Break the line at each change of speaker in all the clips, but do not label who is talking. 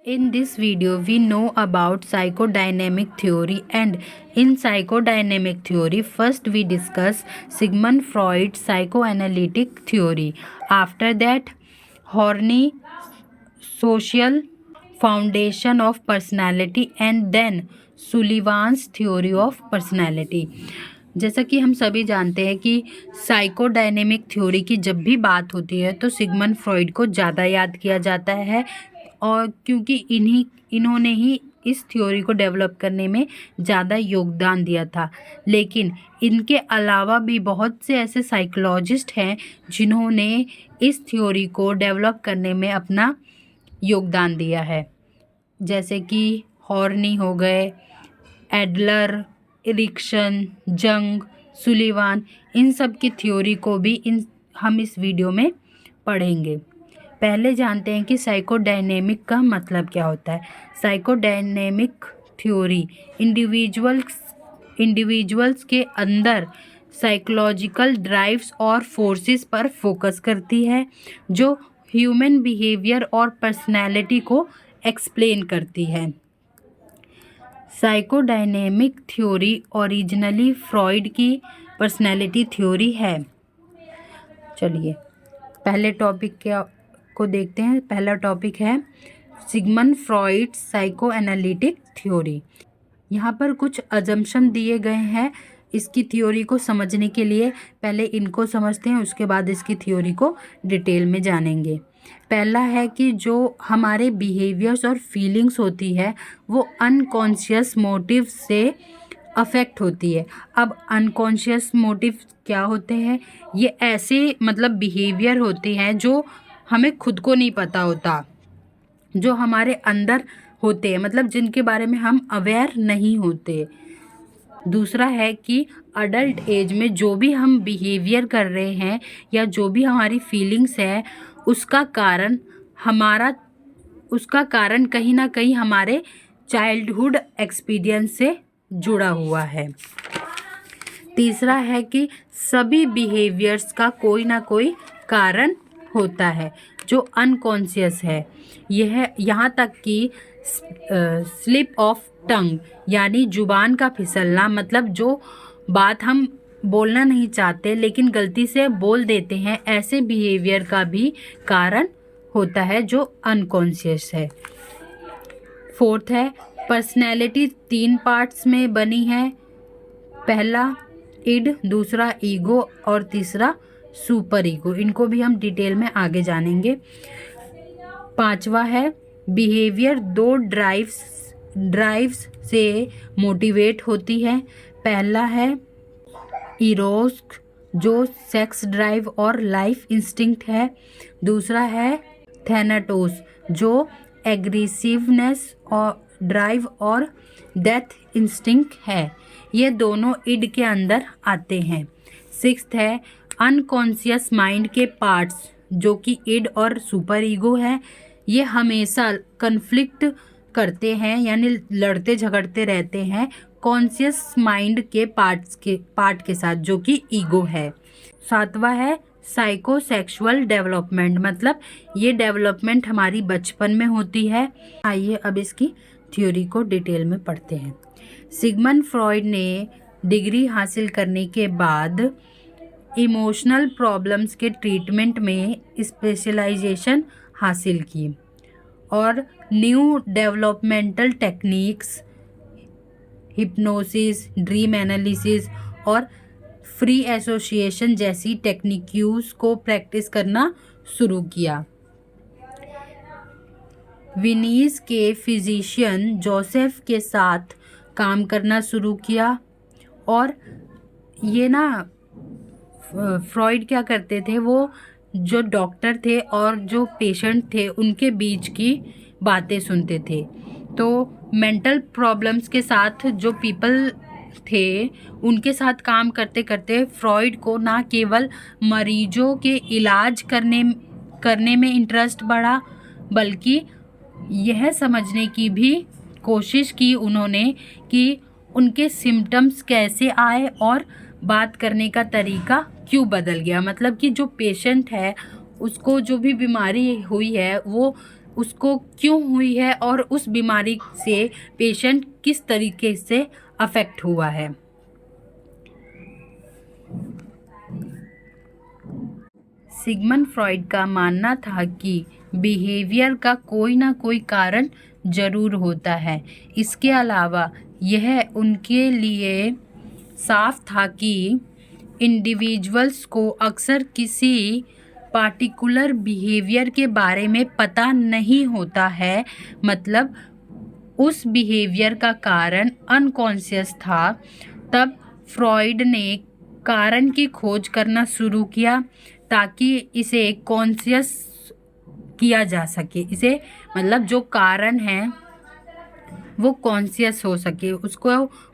In this video, we know about psychodynamic theory, and in psychodynamic theory, first we discuss Sigmund Freud's psychoanalytic theory. After that, Horney social foundation of personality, and then Sullivan's theory of personality. जैसा कि हम सभी जानते हैं कि psychodynamic theory की जब भी बात होती है तो सिगमंड फ्रॉइड को ज़्यादा याद किया जाता है, और क्योंकि इन्होंने ही इस थ्योरी को डेवलप करने में ज़्यादा योगदान दिया था। लेकिन इनके अलावा भी बहुत से ऐसे साइकोलॉजिस्ट हैं जिन्होंने इस थ्योरी को डेवलप करने में अपना योगदान दिया है, जैसे कि हॉर्नी हो गए, एडलर, एरिक्सन, जंग, सुलिवान। इन सब की थ्योरी को भी हम इस वीडियो में पढ़ेंगे। पहले जानते हैं कि साइकोडायनेमिक का मतलब क्या होता है। साइकोडायनेमिक थ्योरी इंडिविजुअल्स के अंदर साइकोलॉजिकल ड्राइव्स और फोर्सेस पर फोकस करती है, जो ह्यूमन बिहेवियर और पर्सनैलिटी को एक्सप्लेन करती है। साइकोडायनेमिक थ्योरी ओरिजिनली फ्रॉइड की पर्सनैलिटी थ्योरी है। चलिए पहले टॉपिक को देखते हैं। पहला टॉपिक है सिगमंड फ्रॉइड साइकोएनालिटिक थ्योरी। यहाँ पर कुछ अजम्पशन दिए गए हैं इसकी थ्योरी को समझने के लिए। पहले इनको समझते हैं, उसके बाद इसकी थ्योरी को डिटेल में जानेंगे। पहला है कि जो हमारे बिहेवियर्स और फीलिंग्स होती है वो अनकॉन्शियस मोटिव से अफेक्ट होती है। अब अनकॉन्शियस मोटिव क्या होते हैं? ये ऐसे बिहेवियर होते हैं जो हमें खुद को नहीं पता होता, जो हमारे अंदर होते हैं, जिनके बारे में हम अवेयर नहीं होते। दूसरा है कि अडल्ट एज में जो भी हम बिहेवियर कर रहे हैं या जो भी हमारी फीलिंग्स है उसका कारण कहीं ना कहीं हमारे चाइल्डहुड एक्सपीरियंस से जुड़ा हुआ है। तीसरा है कि सभी बिहेवियर्स का कोई ना कोई कारण होता है जो अनकॉन्शियस है। यह यहाँ तक कि स्लिप ऑफ टंग यानी जुबान का फिसलना, जो बात हम बोलना नहीं चाहते लेकिन गलती से बोल देते हैं, ऐसे बिहेवियर का भी कारण होता है जो अनकॉन्शियस है। फोर्थ है पर्सनैलिटी 3 पार्ट्स में बनी है। पहला इड, दूसरा ईगो और तीसरा सुपर ईगो। इनको भी हम डिटेल में आगे जानेंगे। 5वां है बिहेवियर 2 ड्राइव्स से मोटिवेट होती है। पहला है इरोस जो सेक्स ड्राइव और लाइफ इंस्टिंक्ट है। दूसरा है थैनाटोस जो एग्रेसिवनेस और ड्राइव और डेथ इंस्टिंक्ट है। ये दोनों इड के अंदर आते हैं। 6th है अनकॉन्शियस माइंड के पार्ट्स जो कि इड और सुपर ईगो है। ये हमेशा कन्फ्लिक्ट करते हैं यानी लड़ते झगड़ते रहते हैं कॉन्शियस माइंड के पार्ट के साथ जो कि ईगो है। 7वां है साइकोसेक्सुअल डेवलपमेंट, ये डेवलपमेंट हमारी बचपन में होती है। आइए अब इसकी थ्योरी को डिटेल में पढ़ते हैं। सिगमंड फ्रॉइड ने डिग्री हासिल करने के बाद इमोशनल प्रॉब्लम्स के ट्रीटमेंट में स्पेशलाइजेशन हासिल की और new developmental techniques, hypnosis, dream analysis और फ्री एसोसिएशन जैसी टेक्निक्स को प्रैक्टिस करना शुरू किया। विनीस के फिजिशियन जोसेफ के साथ काम करना शुरू किया। और ये फ्रॉइड क्या करते थे, वो जो डॉक्टर थे और जो पेशेंट थे उनके बीच की बातें सुनते थे। तो मेंटल प्रॉब्लम्स के साथ जो पीपल थे उनके साथ काम करते करते फ्रॉइड को ना केवल मरीजों के इलाज करने में इंटरेस्ट बढ़ा, बल्कि यह समझने की भी कोशिश की उन्होंने कि उनके सिम्टम्स कैसे आए और बात करने का तरीका क्यों बदल गया। कि जो पेशेंट है उसको जो भी बीमारी हुई है वो उसको क्यों हुई है और उस बीमारी से पेशेंट किस तरीके से अफेक्ट हुआ है। सिगमंड फ्रॉइड का मानना था कि बिहेवियर का कोई ना कोई कारण जरूर होता है। इसके अलावा यह उनके लिए साफ था कि इंडिविजुअल्स को अक्सर किसी पार्टिकुलर बिहेवियर के बारे में पता नहीं होता है, मतलब उस बिहेवियर का कारण अनकॉन्शियस था। तब फ्रॉइड ने कारण की खोज करना शुरू किया ताकि इसे कॉन्शियस किया जा सके। इसे मतलब जो कारण है वो कॉन्शियस हो सके, उसको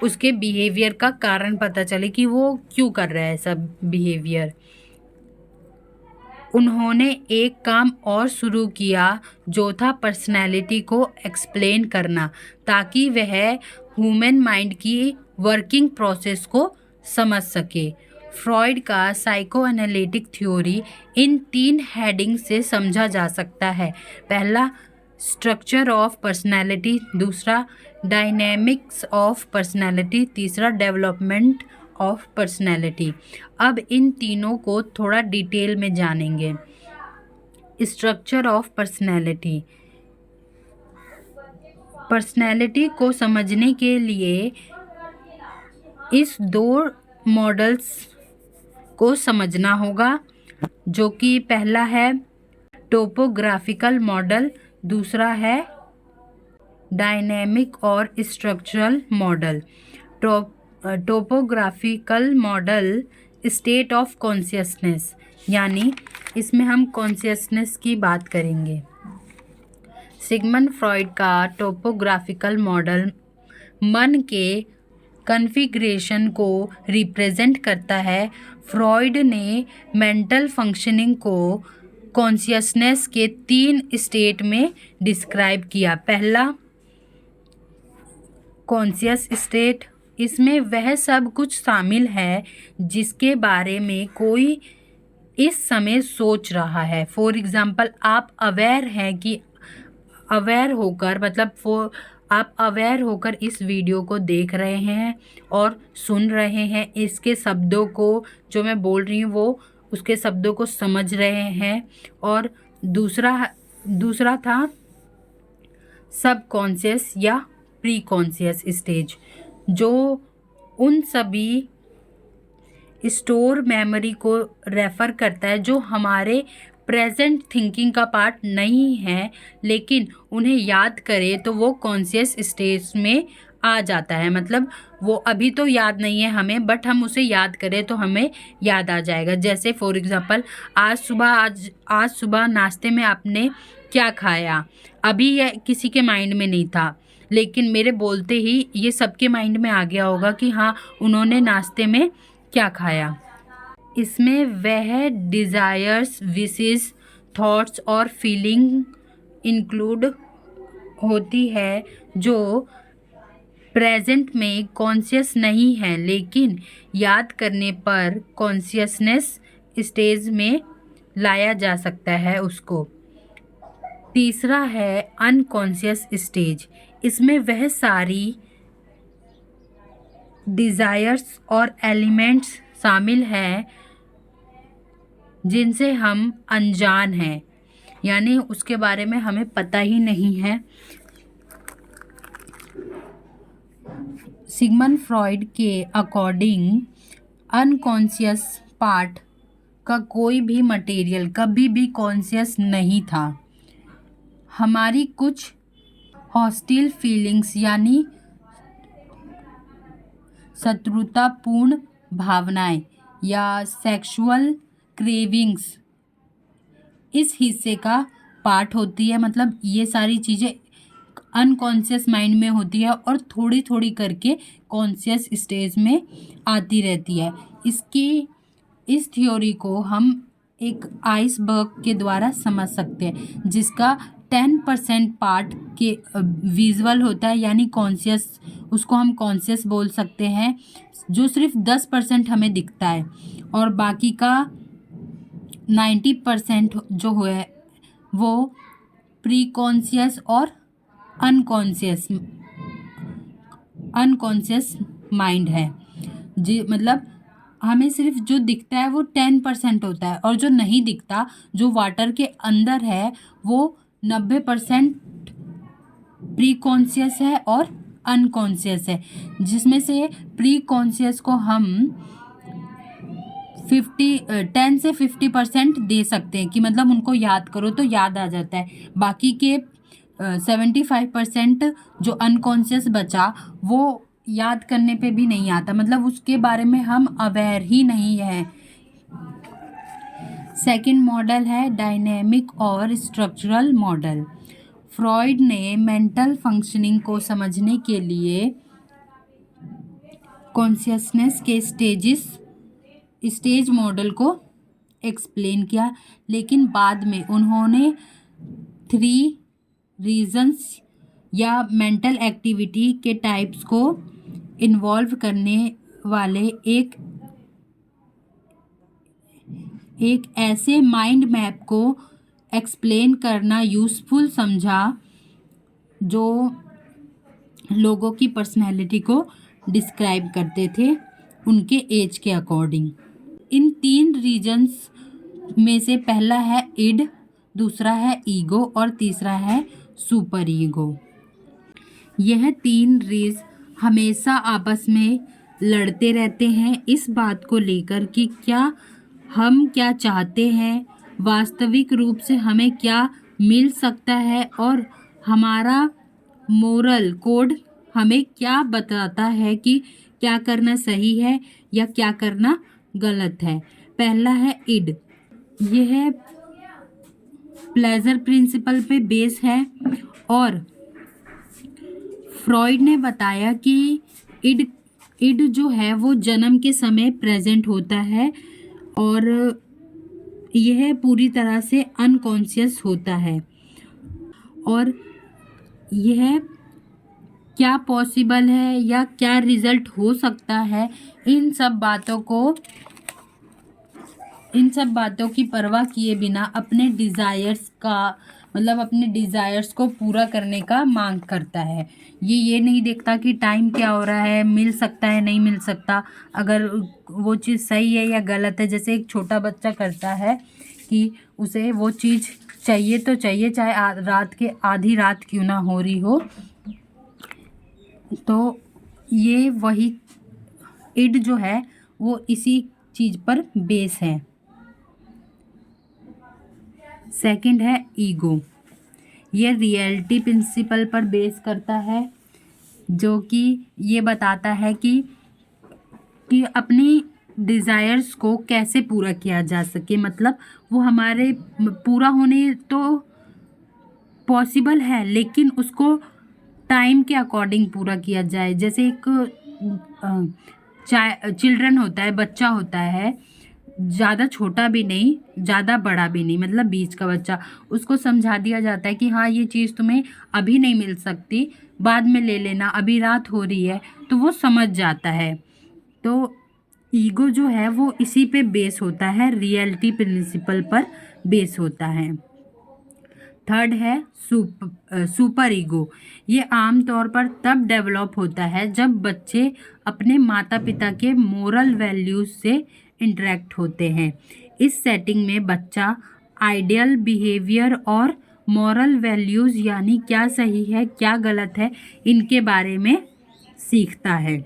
उसके बिहेवियर का कारण पता चले कि वो क्यों कर रहा है सब बिहेवियर। उन्होंने एक काम और शुरू किया जो था पर्सनैलिटी को एक्सप्लेन करना, ताकि वह ह्यूमन माइंड की वर्किंग प्रोसेस को समझ सके। फ्रॉइड का साइको एनालिटिक थ्योरी इन 3 हेडिंग से समझा जा सकता है। पहला, स्ट्रक्चर ऑफ पर्सनैलिटी, दूसरा डायनेमिक्स ऑफ पर्सनैलिटी, तीसरा डेवलपमेंट ऑफ पर्सनैलिटी। अब इन तीनों को थोड़ा डिटेल में जानेंगे। Structure of personality. पर्सनैलिटी को समझने के लिए इस 2 मॉडल्स को समझना होगा, जो कि पहला है टोपोग्राफिकल मॉडल, दूसरा है डायनेमिक और structural model. Topographical model state of consciousness, यानी इसमें हम कॉन्शियसनेस की बात करेंगे। सिगमंड फ्रॉइड का टोपोग्राफिकल मॉडल मन के कॉन्फ़िगरेशन को रिप्रेजेंट करता है। फ्रॉइड ने मेंटल फंक्शनिंग को कॉन्शियसनेस के 3 स्टेट में डिस्क्राइब किया। पहला, कॉन्शियस स्टेट, इसमें वह सब कुछ शामिल है जिसके बारे में कोई इस समय सोच रहा है। फॉर एग्जाम्पल, आप अवेयर हैं कि अवेयर होकर मतलब आप अवेयर होकर इस वीडियो को देख रहे हैं और सुन रहे हैं, इसके शब्दों को जो मैं बोल रही हूँ वो उसके शब्दों को समझ रहे हैं। और दूसरा था सब कॉन्शियस या प्री कॉन्शियस स्टेज, जो उन सभी स्टोर मेमोरी को रेफ़र करता है जो हमारे प्रेजेंट थिंकिंग का पार्ट नहीं है, लेकिन उन्हें याद करें तो वो कॉन्शियस स्टेज में आ जाता है। मतलब वो अभी तो याद नहीं है हमें, बट हम उसे याद करें तो हमें याद आ जाएगा। जैसे फॉर एग्जांपल, आज सुबह नाश्ते में आपने क्या खाया, अभी यह किसी के माइंड में नहीं था, लेकिन मेरे बोलते ही ये सबके माइंड में आ गया होगा कि हाँ, उन्होंने नाश्ते में क्या खाया। इसमें वह डिज़ायर्स, विशेस, थॉट्स और फीलिंग इंक्लूड होती है जो प्रेजेंट में कॉन्शियस नहीं है, लेकिन याद करने पर कॉन्शियसनेस स्टेज में लाया जा सकता है उसको। तीसरा है अनकॉन्शियस स्टेज। इसमें वह सारी डिज़ायर्स और एलिमेंट्स शामिल हैं जिनसे हम अनजान हैं, यानी उसके बारे में हमें पता ही नहीं है। सिगमंड फ्रॉइड के अकॉर्डिंग अनकॉन्शियस पार्ट का कोई भी मटेरियल कभी भी कॉन्शियस नहीं था। हमारी कुछ हॉस्टिल फीलिंग्स यानी शत्रुतापूर्ण भावनाएं या सेक्सुअल क्रेविंग्स इस हिस्से का पार्ट होती है। मतलब ये सारी चीज़ें अनकॉन्शियस माइंड में होती है और थोड़ी थोड़ी करके कॉन्शियस स्टेज में आती रहती है। इस थ्योरी को हम एक आइसबर्ग के द्वारा समझ सकते हैं, जिसका 10% पार्ट के विजुअल होता है, यानी कॉन्शियस, उसको हम कॉन्शियस बोल सकते हैं, जो सिर्फ 10% हमें दिखता है, और बाकी का 90% जो है वो प्री कॉन्शियस और अनकॉन्शियस माइंड है। जी मतलब हमें सिर्फ जो दिखता है वो 10% होता है, और जो नहीं दिखता, जो वाटर के अंदर है, वो 90% प्री कॉन्शियस है और अनकॉन्शियस है, जिसमें से प्री कॉन्शियस को हम 10 से 50% दे सकते हैं कि मतलब उनको याद करो तो याद आ जाता है। बाकी के 75% जो अनकॉन्शियस बचा वो याद करने पे भी नहीं आता, मतलब उसके बारे में हम अवेयर ही नहीं है। सेकंड मॉडल है डायनेमिक और स्ट्रक्चरल मॉडल। फ्रॉइड ने मेंटल फंक्शनिंग को समझने के लिए कॉन्शियसनेस के स्टेज मॉडल को एक्सप्लेन किया, लेकिन बाद में उन्होंने 3 रीजन्स या मेंटल एक्टिविटी के टाइप्स को इन्वॉल्व करने वाले एक ऐसे माइंड मैप को एक्सप्लेन करना यूज़फुल समझा जो लोगों की पर्सनैलिटी को डिस्क्राइब करते थे उनके एज के अकॉर्डिंग। इन 3 रीजन्स में से पहला है इड, दूसरा है ईगो और तीसरा है सुपर ईगो। यह 3 रीज हमेशा आपस में लड़ते रहते हैं इस बात को लेकर कि हम क्या चाहते हैं, वास्तविक रूप से हमें क्या मिल सकता है, और हमारा मोरल कोड हमें क्या बताता है कि क्या करना सही है या क्या करना गलत है। पहला है इड। यह प्लेजर प्रिंसिपल पे बेस है, और फ्रॉइड ने बताया कि इड जो है वो जन्म के समय प्रेजेंट होता है और यह पूरी तरह से अनकॉन्शियस होता है, और यह क्या पॉसिबल है या क्या रिजल्ट हो सकता है, इन सब बातों की परवाह किए बिना अपने डिज़ायर्स को पूरा करने का मांग करता है। ये नहीं देखता कि टाइम क्या हो रहा है, मिल सकता है नहीं मिल सकता, अगर वो चीज़ सही है या गलत है। जैसे एक छोटा बच्चा करता है कि उसे वो चीज़ चाहिए तो चाहिए, चाहे रात के आधी रात क्यों ना हो रही हो। तो ये वही इड जो है वो इसी चीज़ पर बेस है। सेकंड है ईगो। ये रियलिटी प्रिंसिपल पर बेस करता है, जो कि ये बताता है कि अपनी डिज़ायर्स को कैसे पूरा किया जा सके, मतलब वो हमारे पूरा होने तो पॉसिबल है लेकिन उसको टाइम के अकॉर्डिंग पूरा किया जाए। जैसे एक चिल्ड्रन होता है, बच्चा होता है, ज़्यादा छोटा भी नहीं ज़्यादा बड़ा भी नहीं, मतलब बीच का बच्चा, उसको समझा दिया जाता है कि हाँ ये चीज़ तुम्हें अभी नहीं मिल सकती, बाद में ले लेना, अभी रात हो रही है, तो वो समझ जाता है। तो ईगो जो है वो इसी पे बेस होता है, रियलिटी प्रिंसिपल पर बेस होता है। थर्ड है सुपर ईगो। ये आमतौर पर तब डेवलप होता है जब बच्चे अपने माता पिता के मोरल वैल्यूज़ से इंटरेक्ट होते हैं। इस सेटिंग में बच्चा आइडियल बिहेवियर और मॉरल वैल्यूज़ यानी क्या सही है क्या गलत है इनके बारे में सीखता है।